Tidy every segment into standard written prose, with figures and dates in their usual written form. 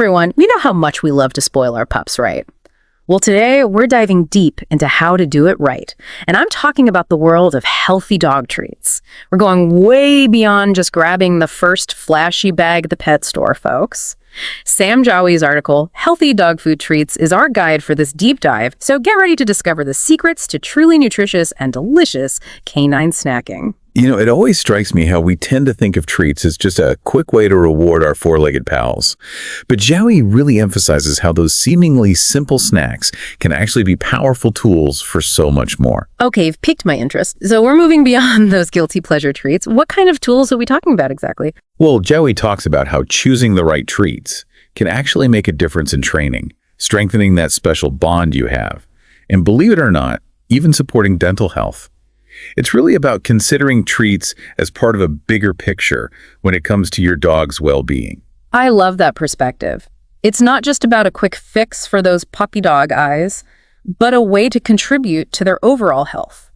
everyone, we know how much we love to spoil our pups, right? Well, today we're diving deep into how to do it right. And I'm talking about the world of healthy dog treats. We're going way beyond just grabbing the first flashy bag at the pet store, folks. Sam Jowy's article, Healthy Dog Food Treats, is our guide for this deep dive, so get ready to discover the secrets to truly nutritious and delicious canine snacking. You know, it always strikes me how we tend to think of treats as just a quick way to reward our four-legged pals. But Jowy really emphasizes how those seemingly simple snacks can actually be powerful tools for so much more. Okay, you've piqued my interest. So we're moving beyond those guilty pleasure treats. What kind of tools are we talking about exactly? Well, Jowy talks about how choosing the right treats can actually make a difference in training, strengthening that special bond you have, and believe it or not, even supporting dental health. It's really about considering treats as part of a bigger picture when it comes to your dog's well-being. I love that perspective. It's not just about a quick fix for those puppy dog eyes, but a way to contribute to their overall health.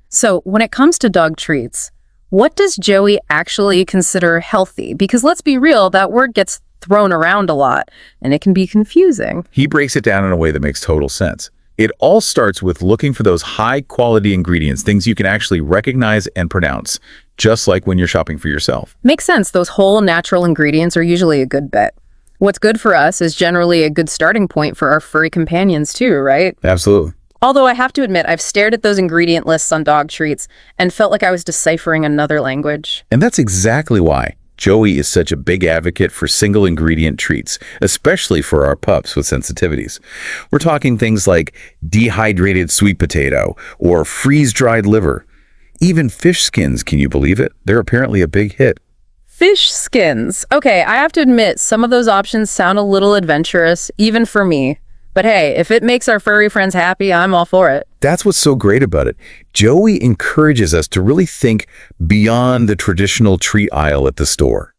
So when it comes to dog treats, what does Jowy actually consider healthy? Because let's be real, that word gets thrown around a lot, and it can be confusing. He breaks it down in a way that makes total sense. It all starts with looking for those high-quality ingredients, things you can actually recognize and pronounce, just like when you're shopping for yourself. Makes sense. Those whole natural ingredients are usually a good bet. What's good for us is generally a good starting point for our furry companions too, right? Absolutely. Although I have to admit, I've stared at those ingredient lists on dog treats and felt like I was deciphering another language. And that's exactly why Jowy is such a big advocate for single ingredient treats, especially for our pups with sensitivities. We're talking things like dehydrated sweet potato or freeze-dried liver. Even fish skins, can you believe it? They're apparently a big hit. Fish skins. Okay, I have to admit, some of those options sound a little adventurous, even for me. But hey, if it makes our furry friends happy, I'm all for it. That's what's so great about it. Jowy encourages us to really think beyond the traditional treat aisle at the store.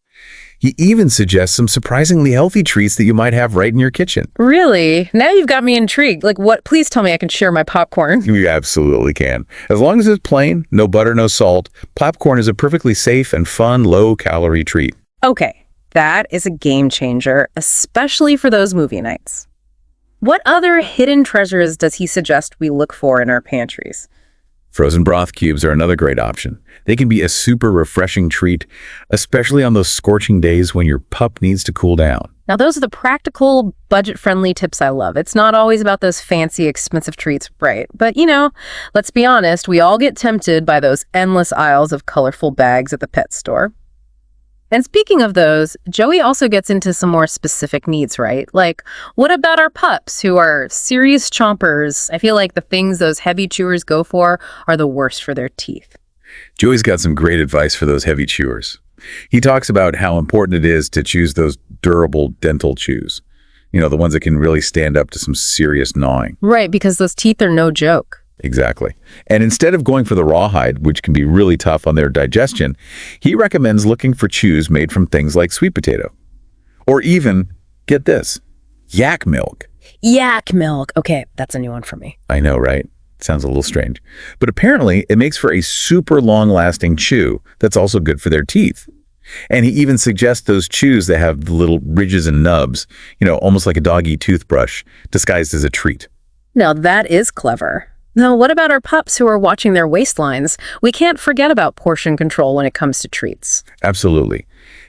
He even suggests some surprisingly healthy treats that you might have right in your kitchen. Really? Now you've got me intrigued. Like what? Please tell me I can share my popcorn. You absolutely can. As long as it's plain, no butter, no salt, popcorn is a perfectly safe and fun low-calorie treat. Okay, that is a game changer, especially for those movie nights. What other hidden treasures does he suggest we look for in our pantries? Frozen broth cubes are another great option. They can be a super refreshing treat, especially on those scorching days when your pup needs to cool down. Now, those are the practical, budget-friendly tips I love. It's not always about those fancy, expensive treats, right? But, you know, let's be honest, we all get tempted by those endless aisles of colorful bags at the pet store. And speaking of those, Jowy also gets into some more specific needs, right? Like, what about our pups who are serious chompers? I feel like the things those heavy chewers go for are the worst for their teeth. Jowy's got some great advice for those heavy chewers. He talks about how important it is to choose those durable dental chews. You know, the ones that can really stand up to some serious gnawing. Right, because those teeth are no joke. Exactly. And instead of going for the rawhide, which can be really tough on their digestion, he recommends looking for chews made from things like sweet potato. Or even, get this, yak milk. Yak milk. Okay, that's a new one for me. I know, right? Sounds a little strange. But apparently, it makes for a super long-lasting chew that's also good for their teeth. And he even suggests those chews that have the little ridges and nubs, you know, almost like a doggy toothbrush, disguised as a treat. Now, that is clever. Now, what about our pups who are watching their waistlines? We can't forget about portion control when it comes to treats. Absolutely.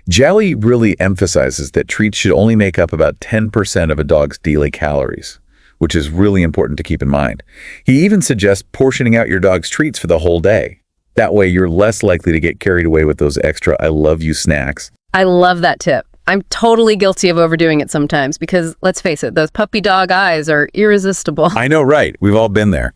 Jowy really emphasizes that treats should only make up about 10% of a dog's daily calories, which is really important to keep in mind. He even suggests portioning out your dog's treats for the whole day. That way, you're less likely to get carried away with those extra I love you snacks. I love that tip. I'm totally guilty of overdoing it sometimes because, let's face it, those puppy dog eyes are irresistible. I know, right? We've all been there.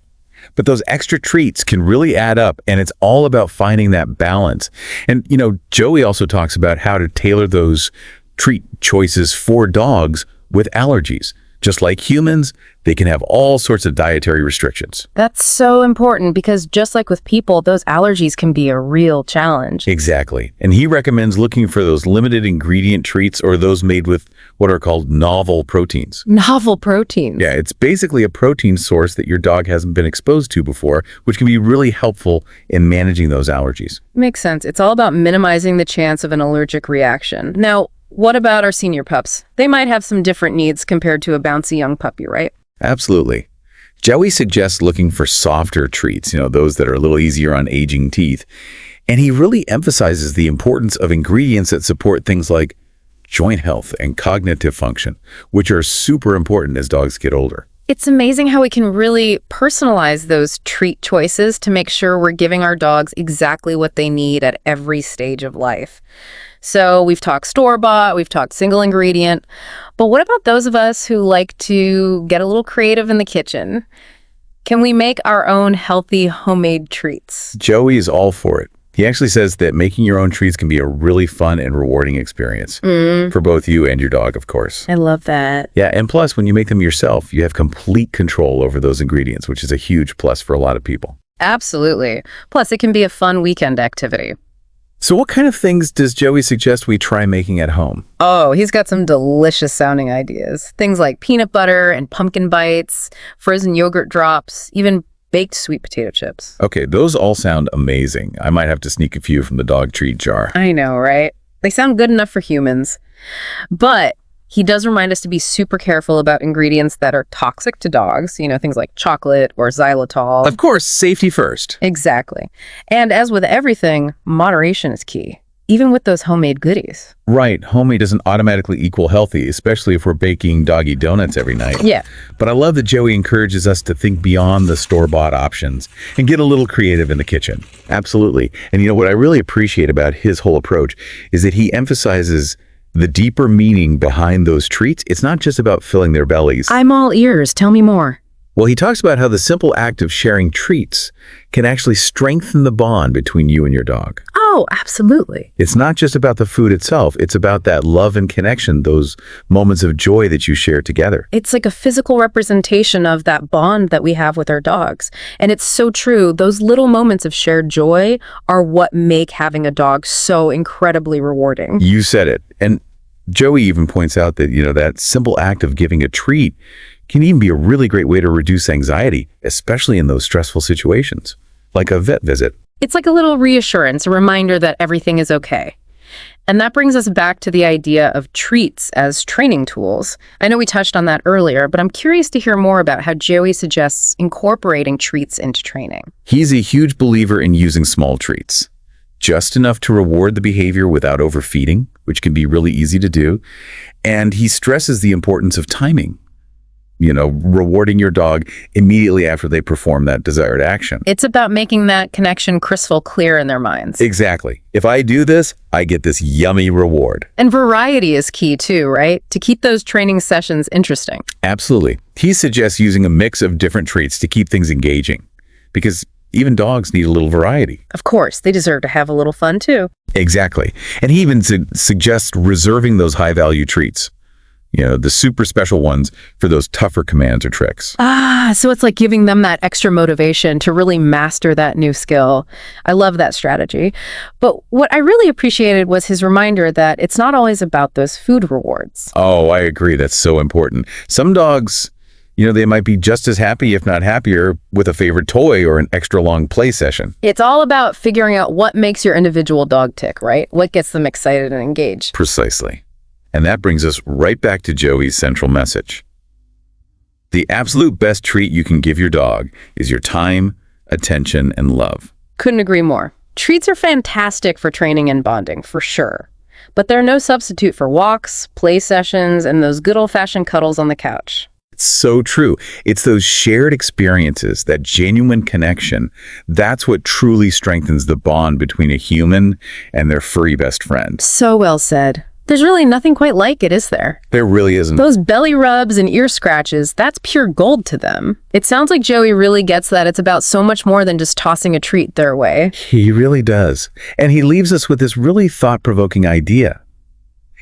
But those extra treats can really add up, and it's all about finding that balance. And, you know, Jowy also talks about how to tailor those treat choices for dogs with allergies. Just like humans, they can have all sorts of dietary restrictions. That's so important because just like with people, those allergies can be a real challenge. Exactly. And he recommends looking for those limited ingredient treats or those made with what are called novel proteins. Novel proteins? Yeah, it's basically a protein source that your dog hasn't been exposed to before, which can be really helpful in managing those allergies. Makes sense. It's all about minimizing the chance of an allergic reaction. Now, What about our senior pups? They might have some different needs compared to a bouncy young puppy, right? Absolutely. Joey suggests looking for softer treats, those that are a little easier on aging teeth. And he really emphasizes the importance of ingredients that support things like joint health and cognitive function, which are super important as dogs get older. It's amazing how we can really personalize those treat choices to make sure we're giving our dogs exactly what they need at every stage of life. So we've talked store-bought, we've talked single ingredient, but what about those of us who like to get a little creative in the kitchen? Can we make our own healthy homemade treats? Joey is all for it. He actually says that making your own treats can be a really fun and rewarding experience for both you and your dog, of course. I love that. Yeah, and plus, when you make them yourself, you have complete control over those ingredients, which is a huge plus for a lot of people. Absolutely. Plus, it can be a fun weekend activity. So what kind of things does Joey suggest we try making at home? Oh, he's got some delicious sounding ideas. Things like peanut butter and pumpkin bites, frozen yogurt drops, even baked sweet potato chips. Okay, those all sound amazing. I might have to sneak a few from the dog treat jar. I know, right? They sound good enough for humans. But he does remind us to be super careful about ingredients that are toxic to dogs, things like chocolate or xylitol. Of course, safety first. Exactly. And as with everything, moderation is key, even with those homemade goodies. Right, homemade doesn't automatically equal healthy, especially if we're baking doggy donuts every night. Yeah. But I love that Joey encourages us to think beyond the store-bought options and get a little creative in the kitchen. Absolutely. And what I really appreciate about his whole approach is that he emphasizes the deeper meaning behind those treats. It's not just about filling their bellies. I'm all ears. Tell me more. Well, he talks about how the simple act of sharing treats can actually strengthen the bond between you and your dog. Oh, absolutely. It's not just about the food itself. It's about that love and connection, those moments of joy that you share together. It's like a physical representation of that bond that we have with our dogs. And it's so true. Those little moments of shared joy are what make having a dog so incredibly rewarding. You said it. And Joey even points out that, that simple act of giving a treat can even be a really great way to reduce anxiety, especially in those stressful situations, like a vet visit. It's like a little reassurance, a reminder that everything is okay. And that brings us back to the idea of treats as training tools. I know we touched on that earlier, but I'm curious to hear more about how Joey suggests incorporating treats into training. He's a huge believer in using small treats, just enough to reward the behavior without overfeeding, which can be really easy to do. And he stresses the importance of timing. Rewarding your dog immediately after they perform that desired action. It's about making that connection crystal clear in their minds. Exactly. If I do this, I get this yummy reward. And variety is key too, right? To keep those training sessions interesting. Absolutely. He suggests using a mix of different treats to keep things engaging, because even dogs need a little variety. Of course, they deserve to have a little fun too. Exactly. And he even suggests reserving those high-value treats. The super special ones for those tougher commands or tricks. So it's like giving them that extra motivation to really master that new skill. I love that strategy. But what I really appreciated was his reminder that it's not always about those food rewards. Oh, I agree. That's so important. Some dogs, they might be just as happy, if not happier, with a favorite toy or an extra long play session. It's all about figuring out what makes your individual dog tick, right? What gets them excited and engaged. Precisely. And that brings us right back to Joey's central message. The absolute best treat you can give your dog is your time, attention, and love. Couldn't agree more. Treats are fantastic for training and bonding, for sure. But they're no substitute for walks, play sessions, and those good old-fashioned cuddles on the couch. It's so true. It's those shared experiences, that genuine connection. That's what truly strengthens the bond between a human and their furry best friend. So well said. There's really nothing quite like it, is there? There really isn't. Those belly rubs and ear scratches, that's pure gold to them. It sounds like Joey really gets that it's about so much more than just tossing a treat their way. He really does. And he leaves us with this really thought-provoking idea.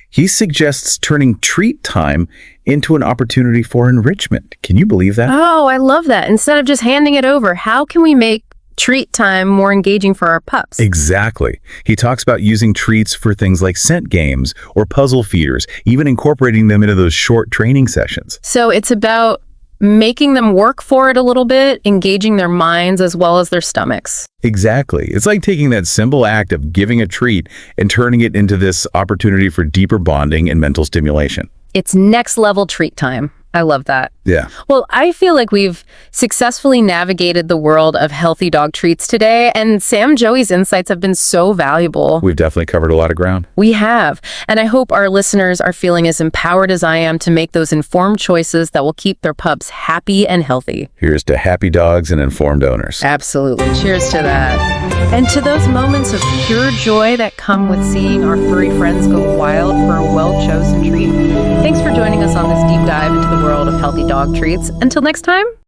He suggests turning treat time into an opportunity for enrichment. Can you believe that? Oh, I love that. Instead of just handing it over, how can we make treat time more engaging for our pups? Exactly. He talks about using treats for things like scent games or puzzle feeders, even incorporating them into those short training sessions. So it's about making them work for it a little bit, engaging their minds as well as their stomachs. Exactly. It's like taking that simple act of giving a treat and turning it into this opportunity for deeper bonding and mental stimulation. It's next level treat time. I love that. Yeah. Well, I feel like we've successfully navigated the world of healthy dog treats today, and Sam Joey's insights have been so valuable. We've definitely covered a lot of ground. We have, and I hope our listeners are feeling as empowered as I am to make those informed choices that will keep their pups happy and healthy. Here's to happy dogs and informed owners. Absolutely. Cheers to that. And to those moments of pure joy that come with seeing our furry friends go wild for a well-chosen treat. Thanks for joining us on this deep dive into the world of healthy dog treats. Until next time,